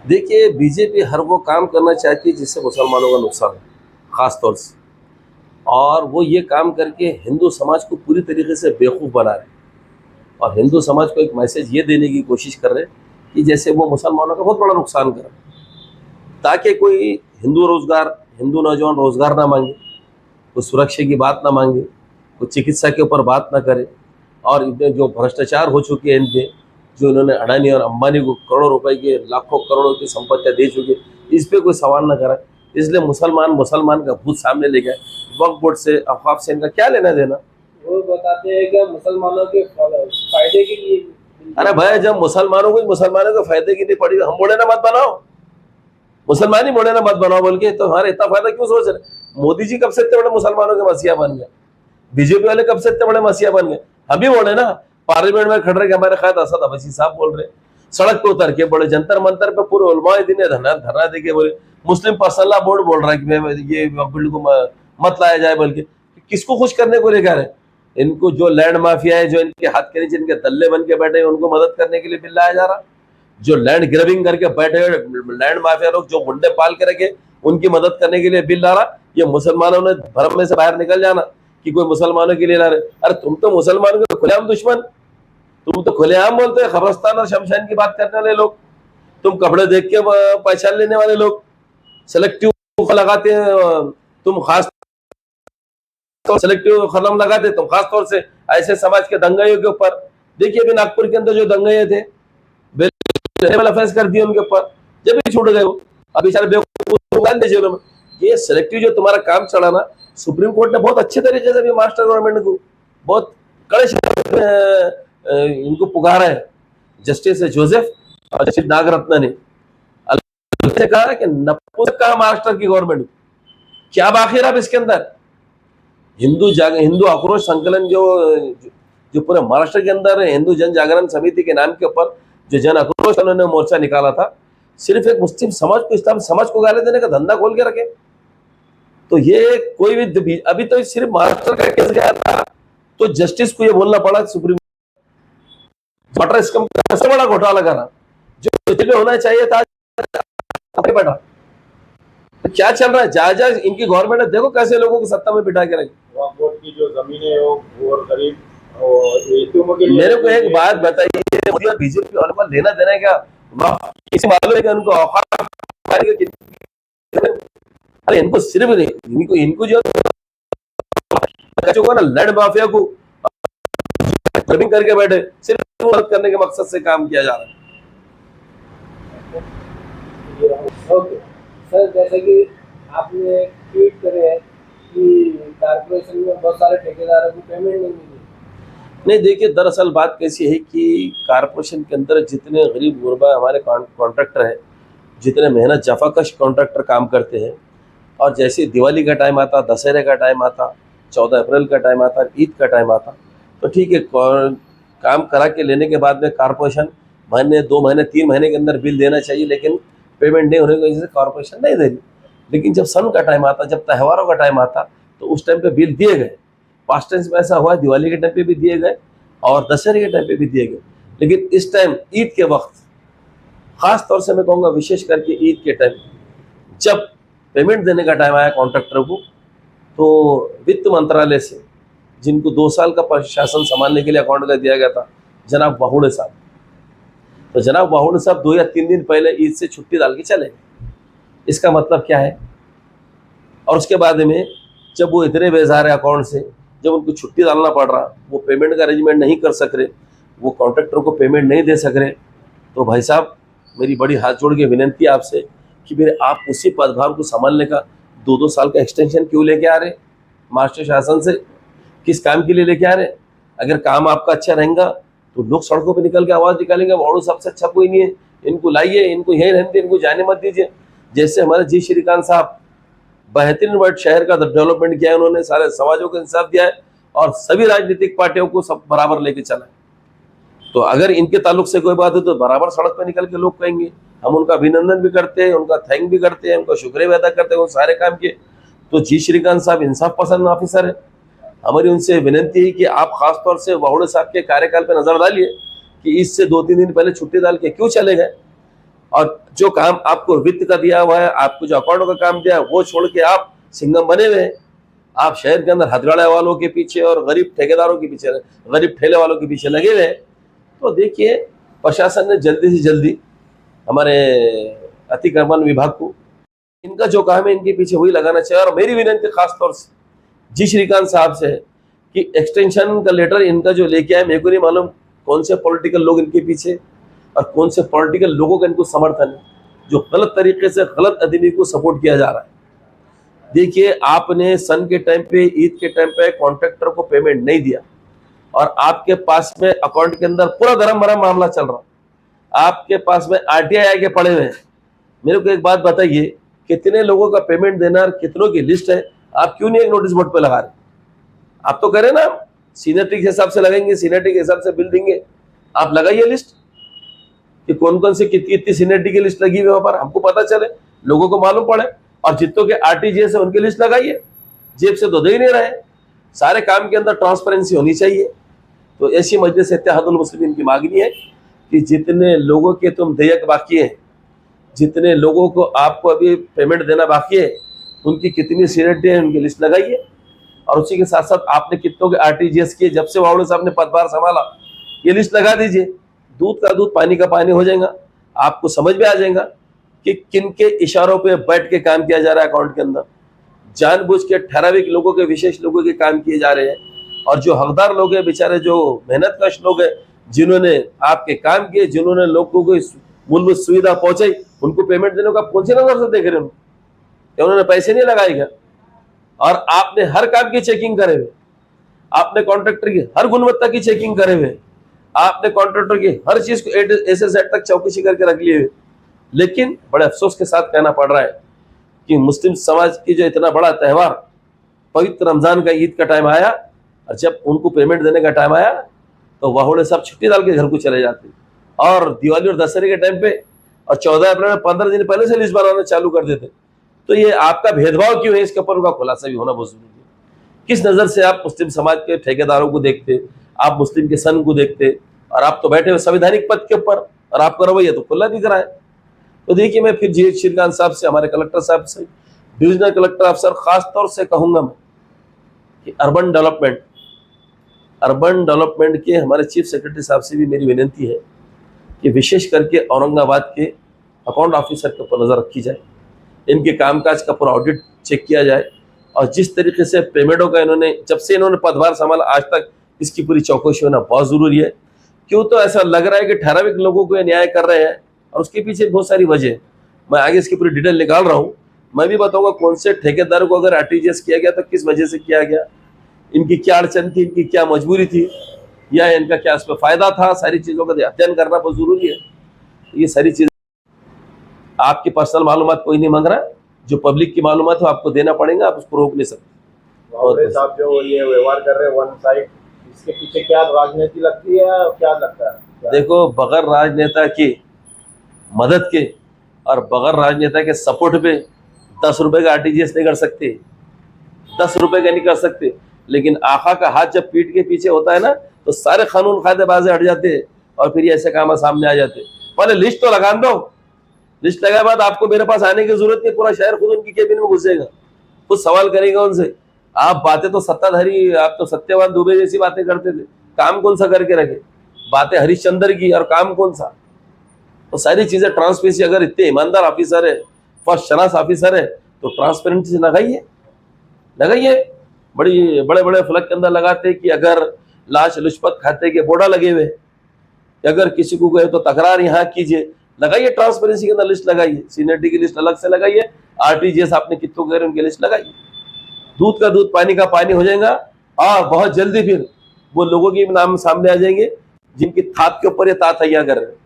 देखिए, बीजेपी हर वो काम करना चाहती है जिससे मुसलमानों का नुकसान हो, ख़ास तौर से। और वो ये काम करके हिंदू समाज को पूरी तरीके से बेवकूफ़ बना रहे हैं और हिंदू समाज को एक मैसेज ये देने की कोशिश कर रहे हैं कि जैसे वो मुसलमानों का बहुत बड़ा नुकसान कर रहे हैं, ताकि कोई हिंदू नौजवान रोज़गार ना मांगे, कोई सुरक्षा की बात ना मांगे, कोई चिकित्सा के ऊपर बात ना करे। और इतने जो भ्रष्टाचार हो चुके हैं इनके, जो इन्होंने अडानी और अंबानी को करोड़ों रुपए की, लाखों करोड़ों की संपत्तियां दे चुके, इस पे कोई सवाल ना करा। इसलिए मुसलमान मुसलमान का भूत सामने ले गए। वक्फ बोर्ड से, अफवाफ से इनका क्या लेना देना। वो बताते हैं कि मुसलमानों के फायदे के लिए। अरे भाई, जब मुसलमानों के फायदे की नहीं पड़ी, हम बोले ना मत बनाओ, मुसलमान ही बोले ना मत बनाओ बोल के, तो हमारे इतना फायदा क्यों सोच रहे। मोदी जी कब से इतने बड़े मुसलमानों के मसीहा बन गए, बीजेपी वाले कब से इतने बड़े मसीहा बन गए। हम भी बोले ना, पार्लियामेंट में खड़ रहे कि हमारे कायद असद अवैसी साहब बोल रहे, सड़क पे उतर के बोले, जंतर मंतर पे पूरे उलमाए दिन धरना धरना दे के बोले, मुस्लिम पर्सनल लॉ बोर्ड बोल रहा है कि ये बिल को मत लाया जाए, बल्कि किसको खुश करने को लेकर है। इनको जो लैंड माफिया है, जो इनके हाथ के नीचे इनके दल्ले बन के बैठे हैं, उनको मदद करने के लिए बिल लाया जा रहा। जो लैंड ग्रेबिंग करके बैठे हुए लैंड माफिया लोग, जो गुंडे पाल के रखे, उनकी मदद करने के लिए बिल ला रहा। ये मुसलमानों ने भरम में से बाहर निकल जाना कि कोई मुसलमानों के लिए ला रहे। अरे तुम तो मुसलमानों के खुलेआम दुश्मन, तुम तो खुलेआम बोलते हैं खबरस्तान और शमशान की बात करने वाले लोग, तुम कपड़े देख के पहचान लेने वाले लोग, सेलेक्टिव लगाते हैं तुम, खास तौर सेलेक्टिव कलम लगाते तुम खास तौर से ऐसे समाज के दंगाइयों के ऊपर। देखिए अभी नागपुर के अंदर जो दंगाइये थे, अफेंस कर दिए उनके ऊपर, जब भी छूट गए वो, अब बेचारे बेवकूफ डाल दिए जेलों में। ये सेलेक्टिव जो तुम्हारा काम चला ना, सुप्रीम कोर्ट ने बहुत अच्छे तरीके से भी मास्टर गवर्नमेंट को बहुत कड़े शब्द में इनको पुकारा है। जस्टिस जोसेफ और जस्टिस नागरत्न ने कहा कि नपुंसक कहा महाराष्ट्र की गवर्नमेंट, क्या बाकी रहा इसके अंदर। हिंदू आक्रोश संकलन जो जो पूरे महाराष्ट्र के अंदर हिंदू जन जागरण समिति के नाम के ऊपर जो जन आक्रोश उन्होंने मोर्चा निकाला था, सिर्फ एक मुस्लिम समाज को, इस्लाम समाज को गाली देने का धंधा खोल के रखे। तो ये कोई भी, अभी तो सिर्फ महाराष्ट्र का केस गया था तो जस्टिस को ये बोलना पड़ा सुप्रीम वाटर स्कीम का सबसे बड़ा घोटाला करा, जो होना चाहिए था बेटा। तो क्या चल रहा है, जहां जहां इनकी गवर्नमेंट है, देखो कैसे लोगों को सत्ता में बिठा के रखे। वक्फ बोर्ड की जो जमीन है वो करीब के लिए। मेरे को एक बात बताइए, मोदी और बीजेपी वालों का लेना देना है क्या। किसी मालूम है कि उनको औकात, अरे इनको सिर्फ नहीं, इनको जो ना लैंड माफिया को करके बैठे, सिर्फ मदद करने के मकसद से काम किया जा रहा है। ओके सर, जैसे कि आपने ट्वीट करे है कि कारपोरेशन में बहुत सारे ठेकेदारों को पेमेंट नहीं मिली। नहीं, देखिए दरअसल बात कैसी है कि कारपोरेशन के अंदर जितने गरीब गुरबा हमारे कॉन्ट्रैक्टर हैं, जितने मेहनत जफाकश कॉन्ट्रैक्टर काम करते हैं, और जैसे दिवाली का टाइम आता, दशहरे का टाइम आता, 14 अप्रैल का टाइम आता, ईद का टाइम आता, तो ठीक है, काम करा के लेने के बाद में कारपोरेशन महीने, 2 महीने, 3 महीने के अंदर बिल देना चाहिए, लेकिन पेमेंट नहीं होने की वजह से कॉरपोरेशन नहीं दे रही। लेकिन जब सन का टाइम आता, जब त्योहारों का टाइम आता, तो उस टाइम पे बिल दिए गए। पास्ट टेंस में ऐसा हुआ, दिवाली के टाइम पे भी दिए गए और दशहरे के टाइम पे भी दिए गए। लेकिन इस टाइम ईद के वक्त, खास तौर से मैं कहूँगा विशेष करके ईद के टाइम, जब पेमेंट देने का टाइम आया कॉन्ट्रैक्टर को, तो वित्त मंत्रालय से जिनको 2 साल का प्रशासन संभालने के लिए अकाउंट का दिया गया था, जनाब वाहुड़े साहब, तो जनाब वाहुड़े साहब 2 या 3 दिन पहले ईद से छुट्टी डाल के चले। इसका मतलब क्या है। और उसके बाद में जब वो इतने बेजार है अकाउंट से, जब उनको छुट्टी डालना पड़ रहा, वो पेमेंट का अरेंजमेंट नहीं कर सक रहे, वो कॉन्ट्रैक्टर को पेमेंट नहीं दे सक रहे, तो भाई साहब मेरी बड़ी हाथ जोड़ के विनंती है आपसे कि फिर आप उसी पदभार को संभालने का 2-2 साल का एक्सटेंशन क्यों लेके आ रहे महाराष्ट्र शासन से। किस काम के लिए लेके आ रहे। अगर काम आपका अच्छा रहेगा तो लोग सड़कों पे निकल के आवाज़ निकालेंगे, वाड़ू सबसे अच्छा कोई नहीं है, इनको लाइए, इनको यहीं रहने दीजिए, इनको जाने मत दीजिए। जैसे हमारे जी श्रीकांत साहब बेहतरीन वर्ड शहर का डेवलपमेंट किया है, उन्होंने सारे समाजों को इंसाफ दिया है और सभी राजनीतिक पार्टियों को सब बराबर लेके चला है। तो अगर इनके ताल्लुक से कोई बात हो तो बराबर सड़क पर निकल के लोग कहेंगे। हम उनका अभिनंदन भी करते हैं, उनका थैंक भी करते हैं, उनका शुक्रिया भी अदा करते हैं वो सारे काम के। तो जी श्रीकांत साहब इंसाफ पसंद ऑफिसर है, हमारी उनसे विनंती है कि आप खासतौर से वाहुड़े साहब के कार्यकाल पर नजर डालिए कि इससे 2-3 दिन पहले छुट्टी डाल के क्यों चले गए। और जो काम आपको वित्त का दिया हुआ है, आपको जो अकाउंट का काम दिया है, वो छोड़ के आप सिंघम बने हुए हैं। आप शहर के अंदर हथकड़े वालों के पीछे और गरीब ठेकेदारों के पीछे, गरीब ठेले वालों के पीछे लगे हुए हैं। तो देखिए, प्रशासन ने जल्दी से जल्दी हमारे अतिक्रमण विभाग को इनका जो काम है इनके पीछे वही लगाना चाहिए। और मेरी विनती खास तौर से जी श्रीकांत साहब से है कि एक्सटेंशन का लेटर इनका जो लेके आए, मेरे को नहीं मालूम कौन से पॉलिटिकल लोग इनके पीछे और कौन से पॉलिटिकल लोगों का इनको समर्थन है, जो गलत तरीके से गलत आदमी को सपोर्ट किया जा रहा है। देखिए, आपने सन के टाइम पे, ईद के टाइम पे कॉन्ट्रैक्टर को पेमेंट नहीं दिया और आपके पास में अकाउंट के अंदर पूरा गरम भरम मामला चल रहा, आपके पास में आरटीआई आके पड़े हुए हैं। मेरे को एक बात बताइए, कितने लोगों का पेमेंट देना और कितनों की लिस्ट है, आप क्यों नहीं एक नोटिस बोर्ड पे लगा रहे? आप तो करें ना, सीनियरिटी के हिसाब से लगाएंगे, सीनियरिटी के हिसाब से बिल देंगे। आप लगाइए लिस्ट कि कौन कौन से कितनी कितनी सीनियरिटी की लिस्ट लगी हुई है वहां पर, हमको पता चले, लोगों को मालूम पड़े। और जितनों के आरटीजीएस है उनकी लिस्ट लगाइए, जेब से तो दे ही नहीं रहे। सारे काम के अंदर ट्रांसपेरेंसी होनी चाहिए। तो ऐसी मजलिस इत्तेहादुल मुस्लिमीन की मांगनी है कि जितने लोगों के तुम देयक बाकी है, जितने लोगों को आपको अभी पेमेंट देना बाकी है, उनकी कितनी सीनियरिटी है उनकी लिस्ट लगाइए। और उसी के साथ साथ आपने कितनों के आरटीजीएस किए, जब से वावड़े साहब ने पदभार संभाला, ये लिस्ट लगा दीजिए। दूध का दूध पानी का पानी हो जाएगा। आपको समझ में आ जाएगा कि किन के इशारों पे बैठ के काम किया जा रहा है अकाउंट के अंदर। जानबूझ के ठहराविक लोगों के, विशेष लोगों के काम किए जा रहे हैं। और जो हकदार लोग हैं, बेचारे जो मेहनत कश लोग हैं, जिन्होंने आपके काम किए, जिन्होंने लोगों को मूलभूत सुविधा पहुंचाई, उनको पेमेंट देने का कौन सी नजर से देख रहे हो? क्या उन्होंने पैसे नहीं लगाए क्या? और आपने हर काम की चेकिंग करे हुए, आपने कॉन्ट्रैक्टर की हर गुणवत्ता की चेकिंग करे हुए, आपने कॉन्ट्रैक्टर की हर चीज को ए से जेड तक चौकसी करके रख लिए हुए। लेकिन बड़े अफसोस के साथ कहना पड़ रहा है कि मुस्लिम समाज की जो इतना बड़ा त्यौहार पवित्र रमजान का, ईद का टाइम आया, और जब उनको पेमेंट देने का टाइम आया तो वाहुड़े सब छुट्टी डाल के घर को चले जाते। और दिवाली और दशहरे के टाइम पे और 14 अप्रैल में 15 दिन पहले से लिस्ट बनाना चालू कर देते। तो ये आपका भेदभाव क्यों है, इसके ऊपर उनका खुलासा भी होना बहुत जरूरी है। किस नजर से आप मुस्लिम समाज के ठेकेदारों को देखते, आप मुस्लिम के सन को देखते, और आप तो बैठे हुए संवैधानिक पद के ऊपर, और आपका रवैया तो खुला दिख रहा है। तो देखिए, मैं फिर जी श्रीकांत साहब से, हमारे कलेक्टर साहब से, डिविजनल कलेक्टर अफसर खास तौर से कहूंगा मैं कि अर्बन डेवलपमेंट के हमारे चीफ सेक्रेटरी साहब से भी मेरी विनती है कि विशेष करके औरंगाबाद के अकाउंट ऑफिसर के ऊपर नजर रखी जाए, इनके कामकाज का पूरा ऑडिट चेक किया जाए। और जिस तरीके से पेमेंटों का इन्होंने, जब से इन्होंने पदभार संभाला आज तक, इसकी पूरी चौकसी होना बहुत जरूरी है। क्यों तो ऐसा लग रहा है कि ठहराविक लोगों को ये न्याय कर रहे हैं, और उसके पीछे बहुत सारी वजह। मैं आगे इसकी पूरी डिटेल निकाल रहा हूँ। मैं भी बताऊंगा कौन से ठेकेदारों को अगर आरटीजीएस किया गया तो किस वजह से किया गया, इनकी क्या अड़चन थी, इनकी क्या मजबूरी थी, या इनका क्या उसमें फायदा था। सारी चीजों का अध्ययन करना बहुत जरूरी है। ये सारी चीज आपकी पर्सनल मालूमात कोई नहीं मांग रहा, जो पब्लिक की मालूमात है आपको देना पड़ेगा, आप उसको रोक नहीं सकते। वावड़े साहब जो ये व्यवहार कर रहे हैं वन साइड, इसके पीछे क्या राजनीति लगती है, क्या लगता है? देखो, बगैर राजनेता की मदद के और बगैर राजनेता के सपोर्ट पे 10 रुपए का आरटीजीएस नहीं कर सकते, 10 रुपए का नहीं कर सकते। लेकिन आका का हाथ जब पीठ के पीछे होता है ना, तो सारे कानून कायदेबाजी हट जाते हैं और फिर ऐसे काम सामने आ जाते। पहले लिस्ट तो लगा दो, लिस्ट लगाए बाद आपको मेरे पास आने की जरूरत नहीं, पूरा शहर खुद उनकी केबिन में घुसेगा, खुद सवाल करेगा उनसे। आप बातें तो सत्ताधारी, आप तो सत्यवान दुबे जैसी बातें करते थे, काम कौन सा करके रखे? बातें हरिश्चंद्र की और काम कौन सा? तो सारी चीजें ट्रांसपेरेंसी, अगर इतने ईमानदार ऑफिसर है, फर्स्ट क्लास ऑफिसर है, तो ट्रांसपेरेंसी लगाइए। बड़े बड़े फलक के अंदर लगाते कि अगर लाश लुचपत खाते के बोर्डा लगे हुए, अगर किसी को गए तो तकरार यहाँ कीजिए, लगाइए। ट्रांसपेरेंसी के अंदर लिस्ट लगाइए, सीनियरिटी की लिस्ट अलग से लगाइए, आरटीजीएस आपने कितनों गए उनकी लिस्ट लगाइए। दूध का दूध पानी का पानी हो जाएगा। और बहुत जल्दी फिर वो लोगों के नाम सामने आ जाएंगे जिनकी थाप के ऊपर ये तातैया कर रहे हैं।